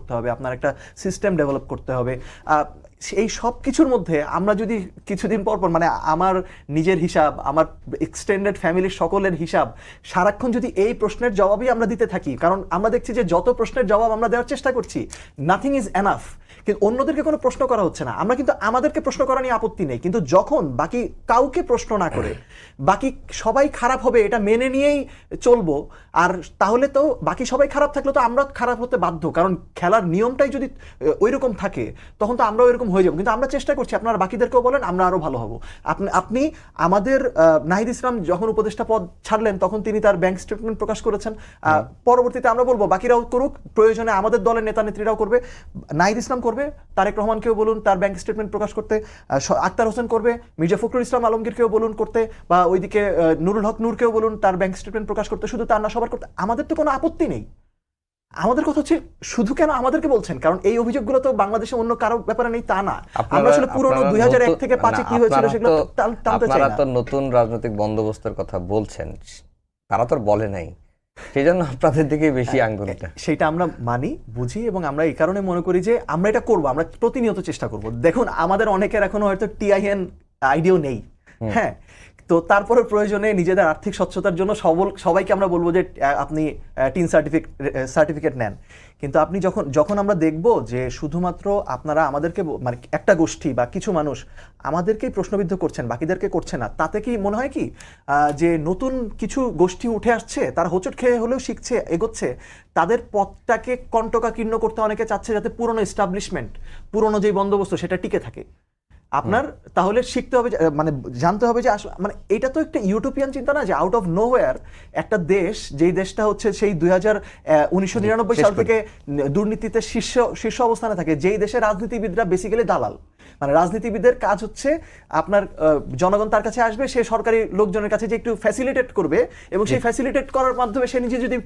করতে হবে, আপনার একটা সিস্টেম ডেভেলপ করতে হবে। এই সব কিছুর মধ্যে আমরা যদি কিছুদিন পর পর মানে আমার নিজের হিসাব, আমার এক্সটেন্ডেড ফ্যামিলির সকলের হিসাব সারাক্ষণ যদি এই প্রশ্নের জবাবই আমরা দিতে থাকি, কারণ আমরা দেখছি যে যত প্রশ্নের জবাব আমরা দেওয়ার চেষ্টা করছি, নাথিং ইজ এনাফ, কিন্তু অন্যদেরকে কোনো প্রশ্ন করা হচ্ছে না। আমরা কিন্তু আমাদেরকে প্রশ্ন করা নিয়ে আপত্তি নেই, কিন্তু যখন বাকি কাউকে প্রশ্ন না করে বাকি সবাই খারাপ হবে এটা মেনে নিয়েই চলবো, আর তাহলে তো বাকি সবাই খারাপ থাকলে তো আমরা খারাপ হতে বাধ্য, কারণ খেলার নিয়মটাই যদি ওইরকম থাকে তখন তো আমরাও এরকম হয়ে যাবো। কিন্তু আমরা চেষ্টা করছি, আপনারা বাকিদেরকেও বলেন আমরা আরো ভালো হব। আপনি আমাদের নাহিদ ইসলাম যখন উপদেষ্টা পদ ছাড়লেন তখন তিনি তার ব্যাংক স্টেটমেন্ট প্রকাশ করেছেন, পরবর্তীতে আমরা বলবো বাকিরাও করুক, প্রয়োজনে আমাদের দলের নেতা নেত্রীরাও করবে, নাহিদ ইসলাম করবে, তারেক রহমানকেও বলুন তার ব্যাংক স্টেটমেন্ট প্রকাশ করতে, আক্তার হোসেন করবে, মির্জা ফখরুল ইসলাম আলমগীরকেও বলুন করতে, বা ওইদিকে নুরুল হক নূরকেও বলুন তার ব্যাংক স্টেটমেন্ট প্রকাশ করতে, শুধু তার না সবার করতে, আমাদের তো কোনো আপত্তি নেই। আমাদের কথা হচ্ছে শুধু কেন আমাদেরকে বলছেন, কারণ এই অভিযোগগুলো তো বাংলাদেশে অন্য কারো ব্যাপারে নেই তা না। আমরা আসলে পুরনো 2001 থেকে 5 কি হয়েছিল সেগুলো টানতে চাই না। আপনারা তো নতুন রাজনৈতিক বন্দোবস্তের কথা বলছেন, তারা তো বলে নাই, সেই জন্য আপনাদের দিকে বেশি আঙ্গুলটা। সেটা আমরা মানি, বুঝি, এবং আমরা এই কারণে মনে করি যে আমরা এটা করবো, আমরা প্রতিনিয়ত চেষ্টা করব। দেখুন আমাদের অনেকের এখনো হয়তো টিআইএন আইডিও নেই, হ্যাঁ, তো তারপরে প্রয়োজনে নিজেদের আর্থিক স্বচ্ছতার জন্য সবাইকে আমরা বলবো যে আপনি টিন সার্টিফিকেট নেন। কিন্তু আপনি যখন আমরা দেখব যে শুধুমাত্র আপনারা আমাদেরকে মানে একটা গোষ্ঠী বা কিছু মানুষ আমাদেরকেই প্রশ্নবিদ্ধ করছেন, বাকিদেরকে করছে না, তাতে কি মনে হয় কি যে নতুন কিছু গোষ্ঠী উঠে আসছে, তারা হোঁচট খেয়ে হলেও শিখছে, এগোচ্ছে, তাদের পথটাকে কণ্টকাকীর্ণ করতে অনেকে চাচ্ছে যাতে পুরনো এস্টাবলিশমেন্ট, পুরনো যে বন্দোবস্ত সেটা টিকে থাকে। আপনার তাহলে শিখতে হবে, মানে জানতে হবে যে মানে এটা তো একটা ইউটোপিয়ান চিন্তা না যে আউট অফ নোওয়্যার একটা দেশ, যেই দেশটা হচ্ছে সেই 1999 সাল থেকে দুর্নীতিতে শীর্ষ অবস্থানে থাকে, যেই দেশে রাজনীতিবিদরা বেসিক্যালি দালাল, মানে রাজনীতিবিদের কাজ হচ্ছে আপনার জনগণ তার কাছে আসবে, সে সরকারি লোকজনের কাছে যে একটু ফ্যাসিলিটেট করবে, এবং সেই ফ্যাসিলিটেট করার মাধ্যমে সে নিজে যদি